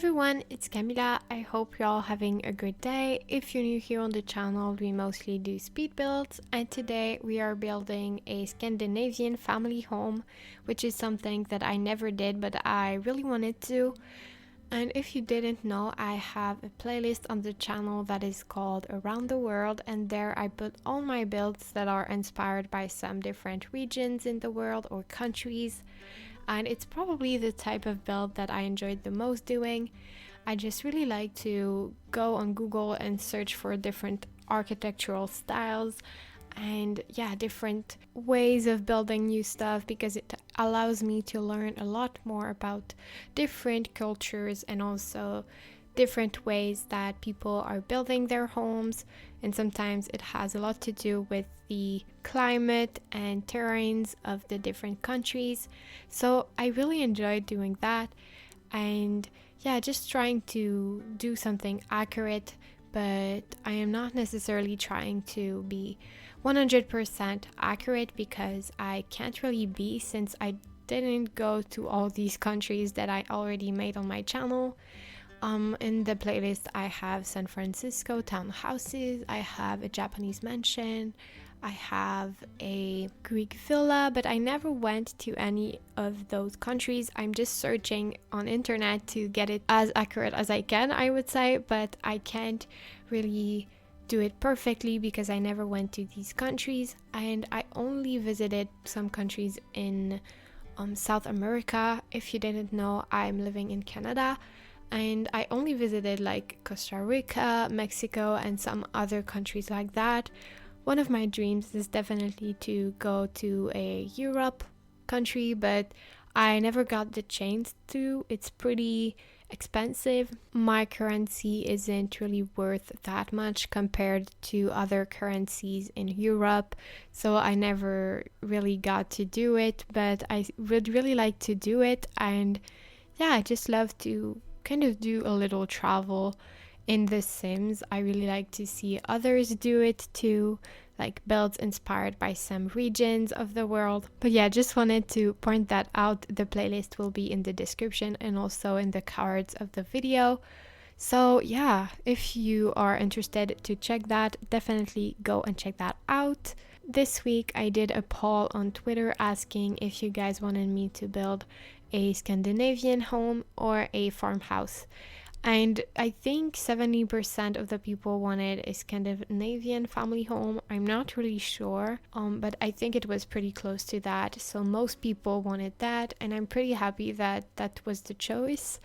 everyone, it's Kamila. I hope you're all having a good day. If you're new here on the channel, we mostly do speed builds, and today we are building a Scandinavian family home, which is something that I never did but I really wanted to. And if you didn't know, I have a playlist on the channel that is called Around the World, and there I put all my builds that are inspired by some different regions in the world or countries. And it's probably the type of build that I enjoyed the most doing. I just really like to go on Google and search for different architectural styles and different ways of building new stuff, because it allows me to learn a lot more about different cultures and also different ways that people are building their homes. And sometimes it has a lot to do with the climate and terrains of the different countries. So I really enjoyed doing that, and just trying to do something accurate, but I am not necessarily trying to be 100% accurate, because I can't really be, since I didn't go to all these countries that I already made on my channel. In the playlist I have San Francisco townhouses, I have a Japanese mansion, I have a Greek villa, but I never went to any of those countries. I'm just searching on internet to get it as accurate as I can, I would say, but I can't really do it perfectly because I never went to these countries, and I only visited some countries in South America. If you didn't know, I'm living in Canada, and I only visited like Costa Rica, Mexico, and some other countries like that. One of my dreams is definitely to go to a Europe country, but I never got the chance to. It's pretty expensive. My currency isn't really worth that much compared to other currencies in Europe, so I never really got to do it, but I would really like to do it. And I just love to kind of do a little travel in The Sims. I really like to see others do it too, like builds inspired by some regions of the world. But just wanted to point that out. The playlist will be in the description and also in the cards of the video. So if you are interested to check that, definitely go and check that out. This week I did a poll on Twitter asking if you guys wanted me to build a Scandinavian home or a farmhouse. And I think 70% of the people wanted a Scandinavian family home. I'm not really sure, but I think it was pretty close to that. So most people wanted that, and I'm pretty happy that that was the choice.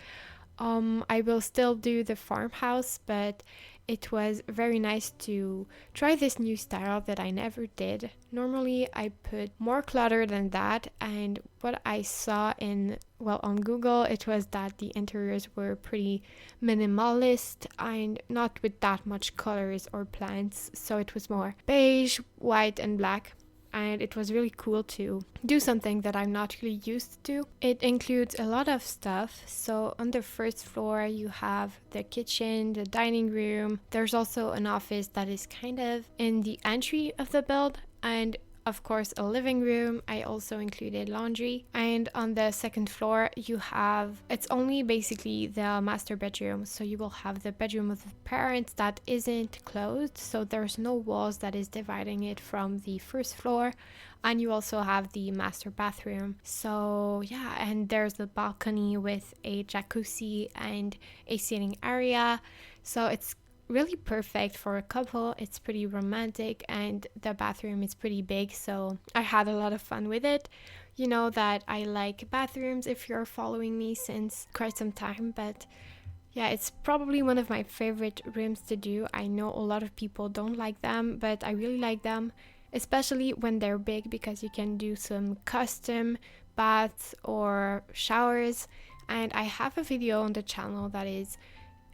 I will still do the farmhouse, but it was very nice to try this new style that I never did. Normally I put more clutter than that, and what I saw on Google, it was that the interiors were pretty minimalist and not with that much colors or plants, so it was more beige, white and black. And it was really cool to do something that I'm not really used to. It includes a lot of stuff. So on the first floor you have the kitchen, the dining room. There's also an office that is kind of in the entry of the build, and of course a living room. I also included laundry. And on the second floor it's only basically the master bedroom, so you will have the bedroom of the parents that isn't closed, so there's no walls that is dividing it from the first floor. And you also have the master bathroom. So and there's a balcony with a jacuzzi and a seating area, so it's really perfect for a couple. It's pretty romantic, and the bathroom is pretty big, so I had a lot of fun with it. You know that I like bathrooms if you're following me since quite some time, but it's probably one of my favorite rooms to do. I know a lot of people don't like them, but I really like them, especially when they're big, because you can do some custom baths or showers. And I have a video on the channel that is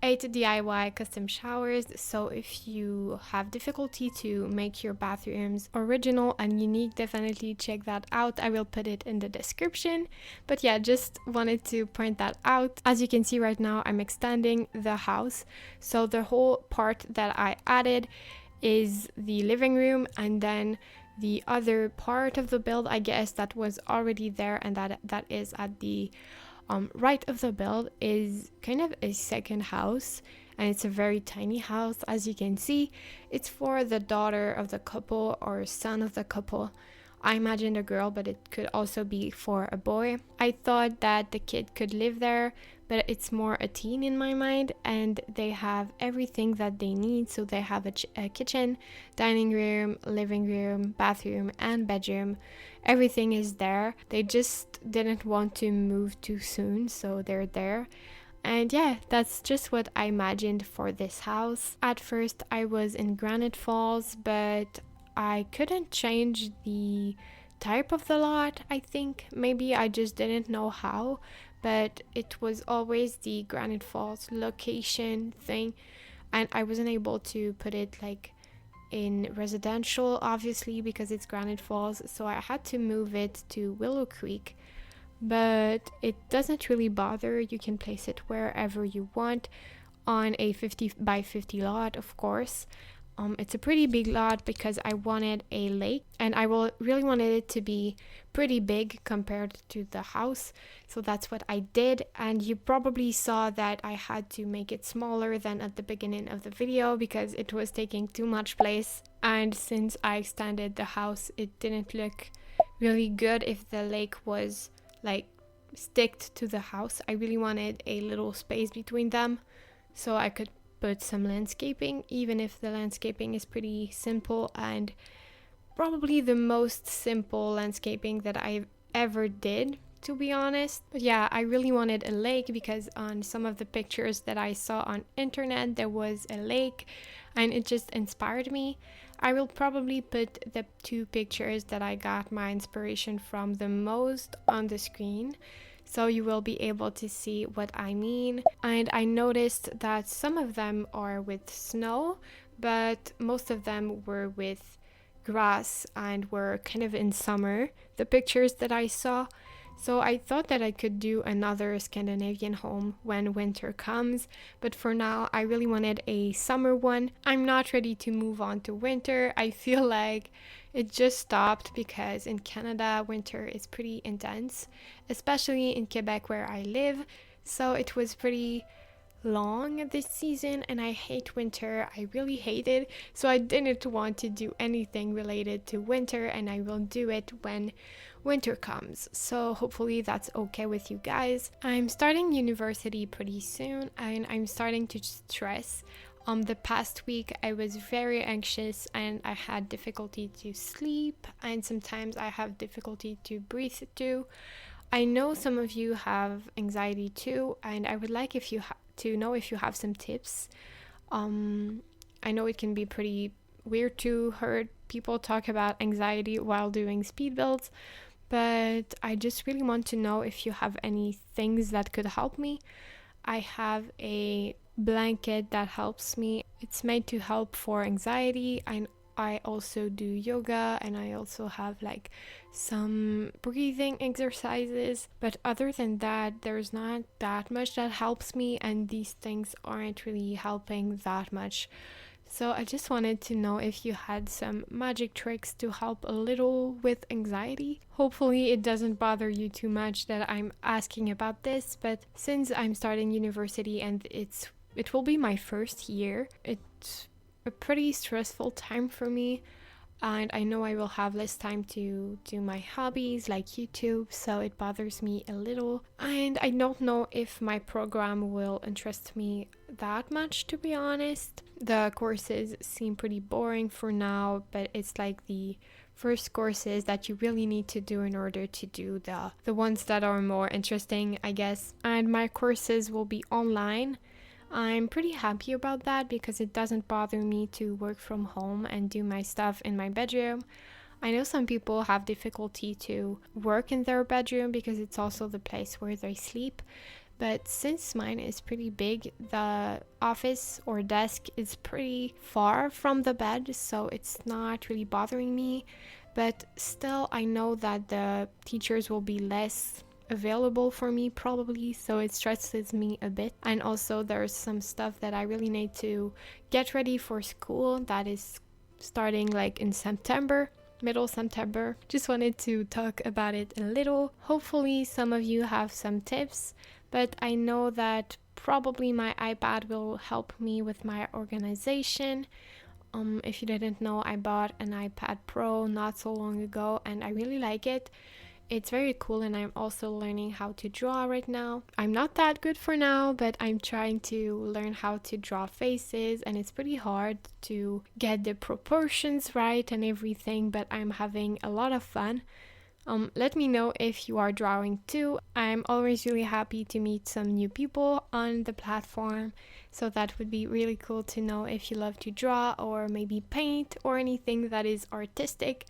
8 DIY custom showers, so if you have difficulty to make your bathrooms original and unique, definitely check that out. I will put it in the description. But just wanted to point that out. As you can see right now, I'm extending the house, so the whole part that I added is the living room, and then the other part of the build, I guess, that was already there, and that is at the right of the build is kind of a second house, and it's a very tiny house. As you can see, it's for the daughter of the couple or son of the couple. I imagined a girl, but it could also be for a boy. I thought that the kid could live there, but it's more a teen in my mind, and they have everything that they need. So they have a kitchen, dining room, living room, bathroom, and bedroom. Everything is there. They just didn't want to move too soon, so they're there. And yeah, that's just what I imagined for this house. At first I was in Granite Falls, but I couldn't change the type of the lot. I think maybe I just didn't know how, but it was always the Granite Falls location thing, and I wasn't able to put it like in residential, obviously, because it's Granite Falls, so I had to move it to Willow Creek. But it doesn't really bother. You can place it wherever you want on a 50 by 50 lot, of course. It's a pretty big lot because I wanted a lake, and I really wanted it to be pretty big compared to the house. So that's what I did, and you probably saw that I had to make it smaller than at the beginning of the video because it was taking too much place. And since I extended the house, it didn't look really good if the lake was like sticked to the house. I really wanted a little space between them so I could put some landscaping, even if the landscaping is pretty simple and probably the most simple landscaping that I've ever did, to be honest. But yeah, I really wanted a lake because on some of the pictures that I saw on internet there was a lake, and it just inspired me. I will probably put the two pictures that I got my inspiration from the most on the screen, so you will be able to see what I mean. And I noticed that some of them are with snow, but most of them were with grass and were kind of in summer, the pictures that I saw. So I thought that I could do another Scandinavian home when winter comes, but for now I really wanted a summer one. I'm not ready to move on to winter. I feel like it just stopped because in Canada winter is pretty intense, especially in Quebec where I live. So it was pretty long this season and I hate winter. I really hate it. So I didn't want to do anything related to winter, and I will do it when winter comes. So hopefully that's okay with you guys. I'm starting university pretty soon and I'm starting to stress. The past week I was very anxious and I had difficulty to sleep, and sometimes I have difficulty to breathe too. I know some of you have anxiety too, and I would like if you to know if you have some tips. I know it can be pretty weird to hear people talk about anxiety while doing speed builds, but I just really want to know if you have any things that could help me. I have a blanket that helps me. It's made to help for anxiety, and I also do yoga, and I also have like some breathing exercises, but other than that there's not that much that helps me, and these things aren't really helping that much. So I just wanted to know if you had some magic tricks to help a little with anxiety. Hopefully it doesn't bother you too much that I'm asking about this, but since I'm starting university and it will be my first year, it's a pretty stressful time for me, and I know I will have less time to do my hobbies like YouTube, so it bothers me a little. And I don't know if my program will interest me that much, to be honest. The courses seem pretty boring for now, but it's like the first courses that you really need to do in order to do the ones that are more interesting, I guess. And my courses will be online. I'm pretty happy about that because it doesn't bother me to work from home and do my stuff in my bedroom. I know some people have difficulty to work in their bedroom because it's also the place where they sleep, but since mine is pretty big, the office or desk is pretty far from the bed, so it's not really bothering me. But still, I know that the teachers will be less available for me probably, so it stresses me a bit. And also there's some stuff that I really need to get ready for school that is starting like in September. middle September. Just wanted to talk about it a little. Hopefully some of you have some tips, but I know that probably my iPad will help me with my organization. If you didn't know, I bought an iPad Pro not so long ago and I really like it. It's very cool, and I'm also learning how to draw right now. I'm not that good for now, but I'm trying to learn how to draw faces, and it's pretty hard to get the proportions right and everything, but I'm having a lot of fun. Let me know if you are drawing too. I'm always really happy to meet some new people on the platform, so that would be really cool to know if you love to draw or maybe paint or anything that is artistic.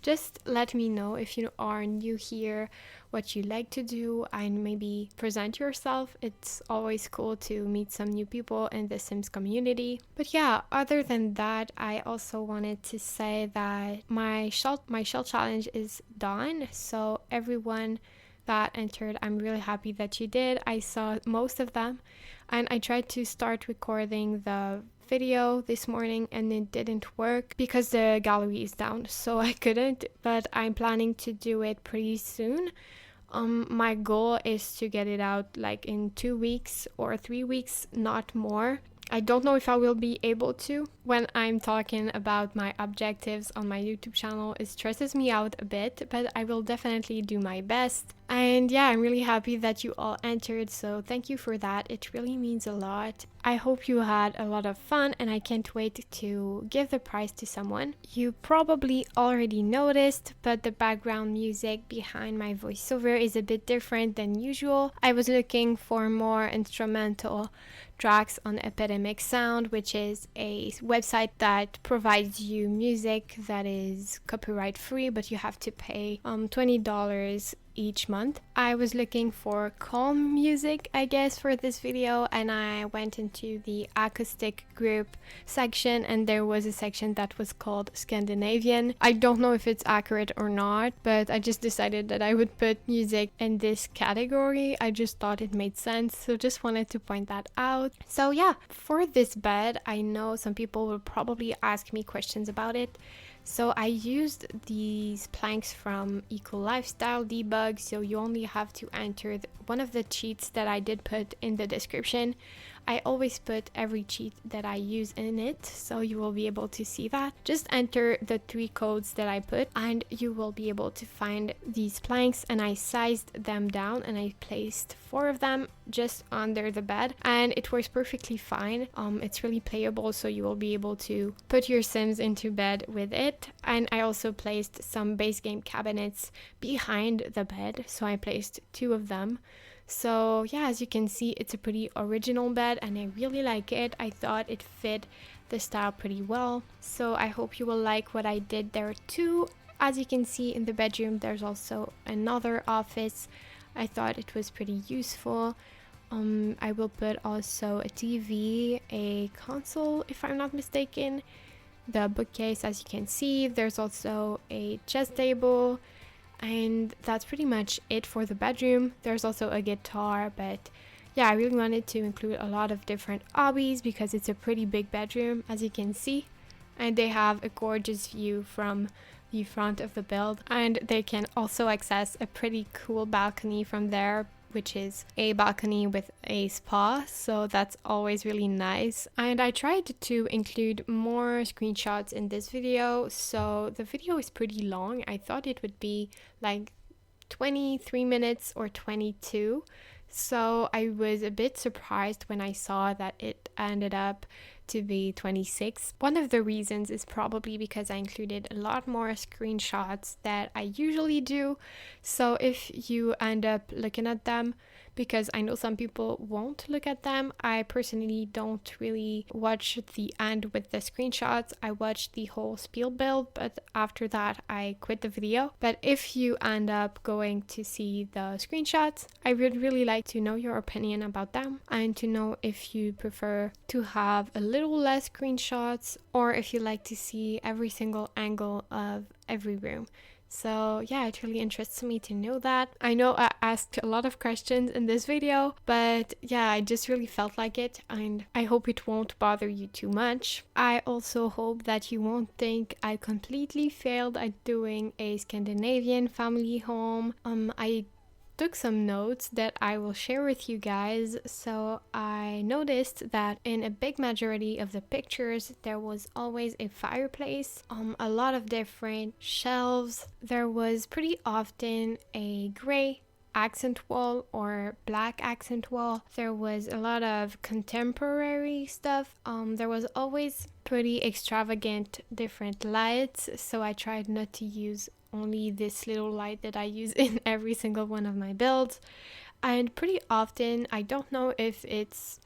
Just let me know if you are new here, what you like to do, and maybe present yourself. It's always cool to meet some new people in the Sims community. But yeah, other than that, I also wanted to say that my shell challenge is done. So everyone that entered, I'm really happy that you did. I saw most of them, and I tried to start recording the video this morning and it didn't work because the gallery is down, so I couldn't, but I'm planning to do it pretty soon. My goal is to get it out like in 2 weeks or 3 weeks, not more. I don't know if I will be able to. When I'm talking about my objectives on my YouTube channel, it stresses me out a bit, but I will definitely do my best. And yeah, I'm really happy that you all entered, so thank you for that. It really means a lot. I hope you had a lot of fun, and I can't wait to give the prize to someone. You probably already noticed, but the background music behind my voiceover is a bit different than usual. I was looking for more instrumental tracks on Epidemic Sound, which is a website that provides you music that is copyright free, but you have to pay $20 each month. I was looking for calm music, I guess, for this video, and I went into the acoustic group section, and there was a section that was called Scandinavian. I don't know if it's accurate or not, but I just decided that I would put music in this category. I just thought it made sense, so just wanted to point that out. So yeah, for this bed, I know some people will probably ask me questions about it. So I used these planks from Eco Lifestyle Debug, so you only have to enter one of the cheats that I did put in the description. I always put every cheat that I use in it, so you will be able to see that. Just enter the 3 codes that I put and you will be able to find these planks, and I sized them down and I placed 4 of them just under the bed, and it works perfectly fine. It's really playable, so you will be able to put your Sims into bed with it. And I also placed some base game cabinets behind the bed, so I placed 2 of them. So yeah, as you can see, it's a pretty original bed and I really like it. I thought it fit the style pretty well. So I hope you will like what I did there too. As you can see in the bedroom, there's also another office. I thought it was pretty useful. I will put also a TV, a console if I'm not mistaken, the bookcase as you can see. There's also a chess table. And that's pretty much it for the bedroom. There's also a guitar, but yeah, I really wanted to include a lot of different hobbies because it's a pretty big bedroom, as you can see. And they have a gorgeous view from the front of the build, and they can also access a pretty cool balcony from there, which is a balcony with a spa, so that's always really nice. And I tried to include more screenshots in this video, so the video is pretty long. I thought it would be like 23 minutes or 22, so I was a bit surprised when I saw that it ended up to be 26. One of the reasons is probably because I included a lot more screenshots that I usually do. So if you end up looking at them, because I know some people won't look at them, I personally don't really watch the end with the screenshots. I watch the whole spiel build, but after that I quit the video. But if you end up going to see the screenshots, I would really like to know your opinion about them and to know if you prefer to have a little less screenshots or if you like to see every single angle of every room. So yeah, it really interests me to know that. I know I asked a lot of questions in this video, but yeah, I just really felt like it, and I hope it won't bother you too much. I also hope that you won't think I completely failed at doing a Scandinavian family home. I took some notes that I will share with you guys. So I noticed that in a big majority of the pictures there was always a fireplace, a lot of different shelves. There was pretty often a gray accent wall or black accent wall. There was a lot of contemporary stuff. There was always pretty extravagant different lights, so I tried not to use only this little light that I use in every single one of my builds. And pretty often, I don't know if it's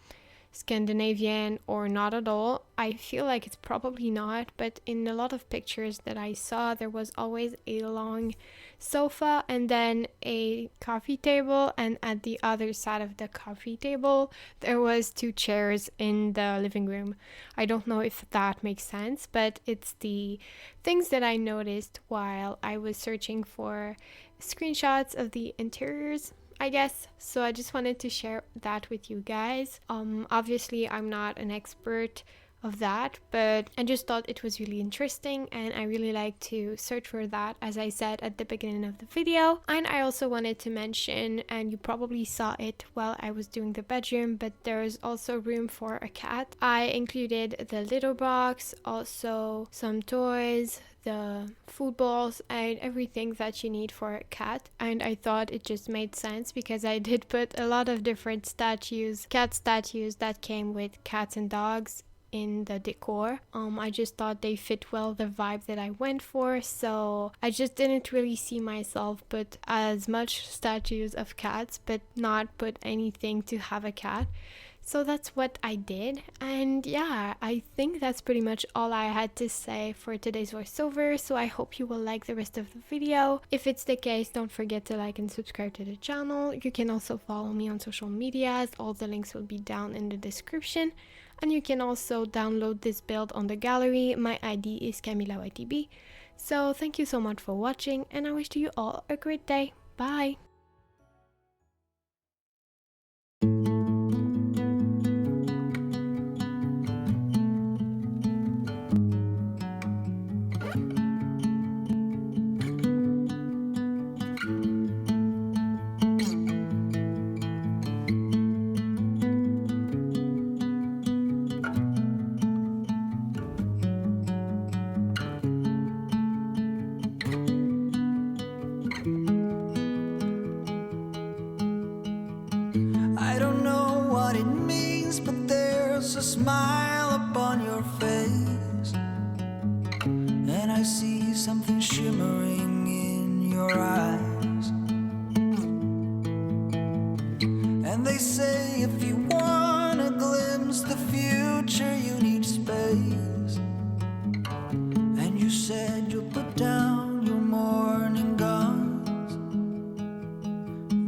Scandinavian or not at all. I feel like it's probably not, but in a lot of pictures that I saw, there was always a long sofa and then a coffee table, and at the other side of the coffee table there was 2 chairs in the living room. I don't know if that makes sense, but it's the things that I noticed while I was searching for screenshots of the interiors, I guess. So I just wanted to share that with you guys. Obviously I'm not an expert of that, but I just thought it was really interesting, and I really like to search for that, as I said at the beginning of the video. And I also wanted to mention, and you probably saw it while I was doing the bedroom, but there's also room for a cat. I included the litter box, also some toys, the food bowls, and everything that you need for a cat. And I thought it just made sense because I did put a lot of different statues, cat statues that came with cats and dogs in the decor. I just thought they fit well the vibe that I went for, so I just didn't really see myself put as much statues of cats but not put anything to have a cat. So that's what I did, and yeah, I think that's pretty much all I had to say for today's voiceover, so I hope you will like the rest of the video. If it's the case, don't forget to like and subscribe to the channel. You can also follow me on social medias, all the links will be down in the description. And you can also download this build on the gallery. My ID is KamilaYtb. So thank you so much for watching, and I wish you all a great day. Bye! A smile upon your face, and I see something shimmering in your eyes. And they say if you want to glimpse the future, you need space. And you said you'll put down your morning guns.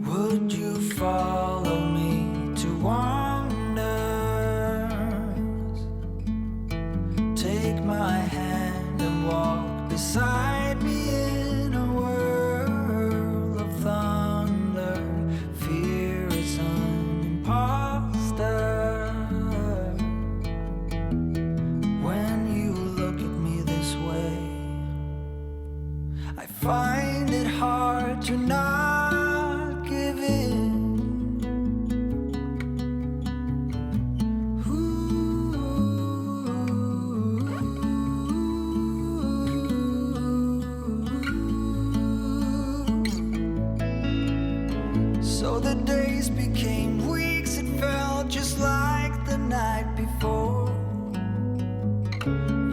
Would you follow me to wander? Take my hand and walk beside me in a world of thunder. Fear is an imposter. When you look at me this way, I find it hard to not give in. So the days became weeks, it felt just like the night before.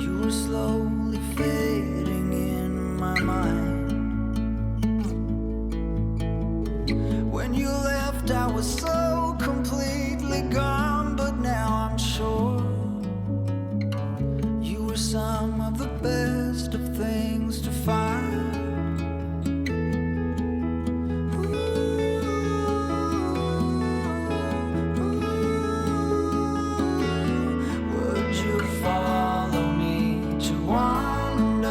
You were slowly fading in my mind. When you left, I was so completely gone, but now I'm sure you were some of the best of things to find. Follow me to wander.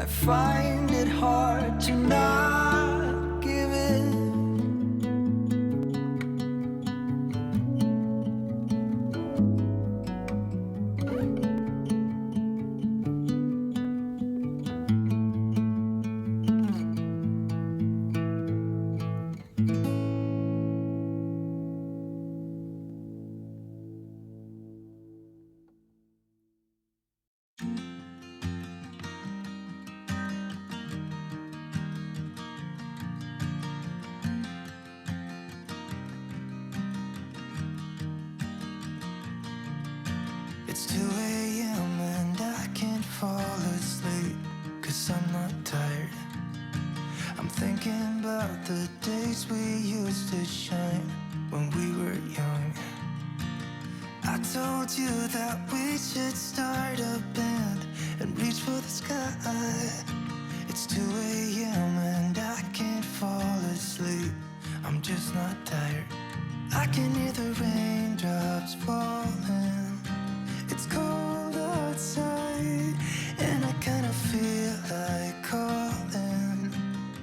I find it hard to not give in. It's 2 a.m. and I can't fall asleep, 'cause I'm not tired. I'm thinking about the days we used to shine when we were young. I told you that we should start a band and reach for the sky. It's 2 a.m. and I can't fall asleep, I'm just not tired. I can hear the raindrops falling. It's cold outside, and I kinda feel like calling,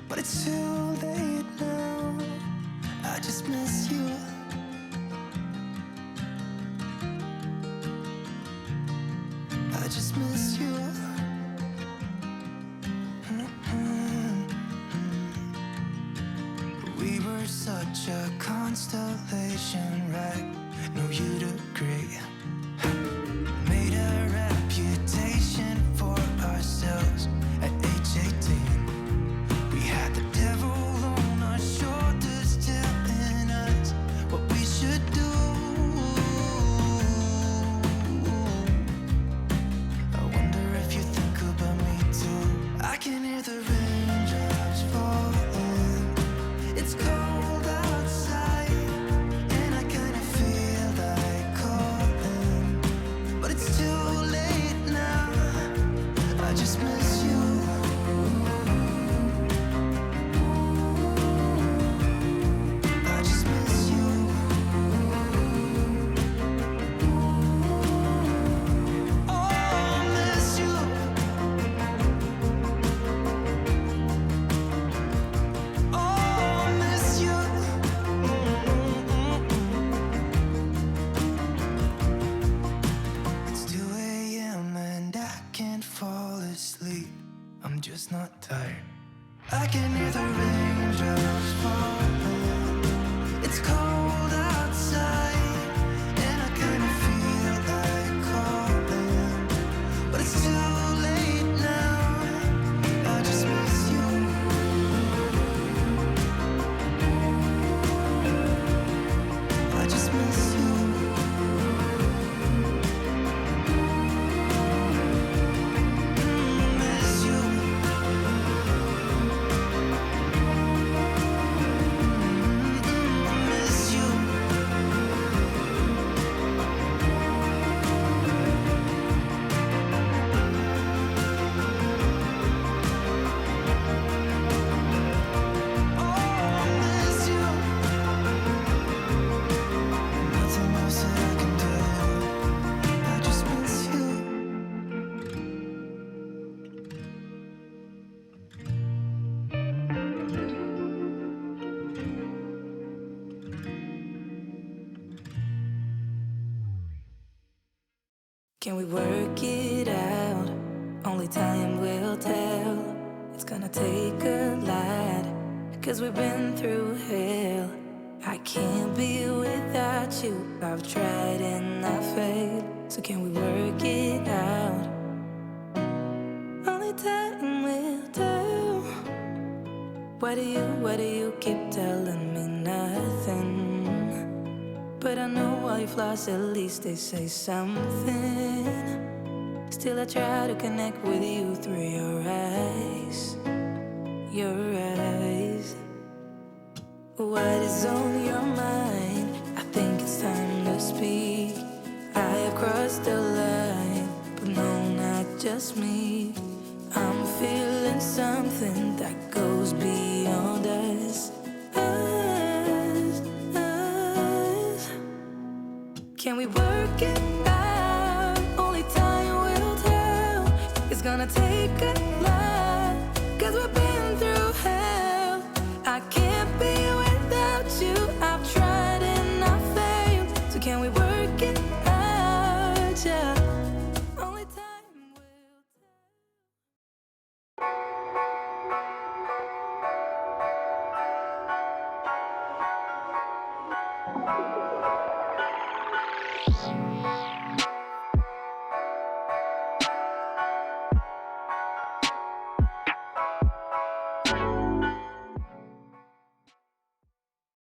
but it's too late now. I just miss you. I just miss you. We were such a constellation, right? No, you'd agree. Made a reputation for ourselves at age 18. We had the devil on our shoulders telling us what we should do. I wonder if you think about me too. I can hear the raindrops falling. It's cold outside, and I kinda feel like calling, but it's too late now. I just miss you. I just miss you. Oh, I miss you. Oh, I miss you. It's 2 a.m. and I can't fall asleep, I'm just not tired. I can hear the raindrops falling. It's cold outside, and I kinda feel like calling, but it's too late now. I just miss you. I just miss you. Miss you. Miss you. Oh, miss you. Nothing else that I can do. I just miss you. Can we work it out? Only time will tell. It's gonna take a lot, 'cause we've been through hell. I can't be without you. I've tried and I failed. So can we work it out? Only time will tell. Why do you keep telling me nothing? But I know all your flaws, at least they say something. Still I try to connect with you through your eyes. Your eyes. What is on your mind? I think it's time to speak. I have crossed the line, but no, not just me. I'm feeling something that goes beyond us. Can we work it out? Only time will tell. It's gonna take a lot. looking at ya.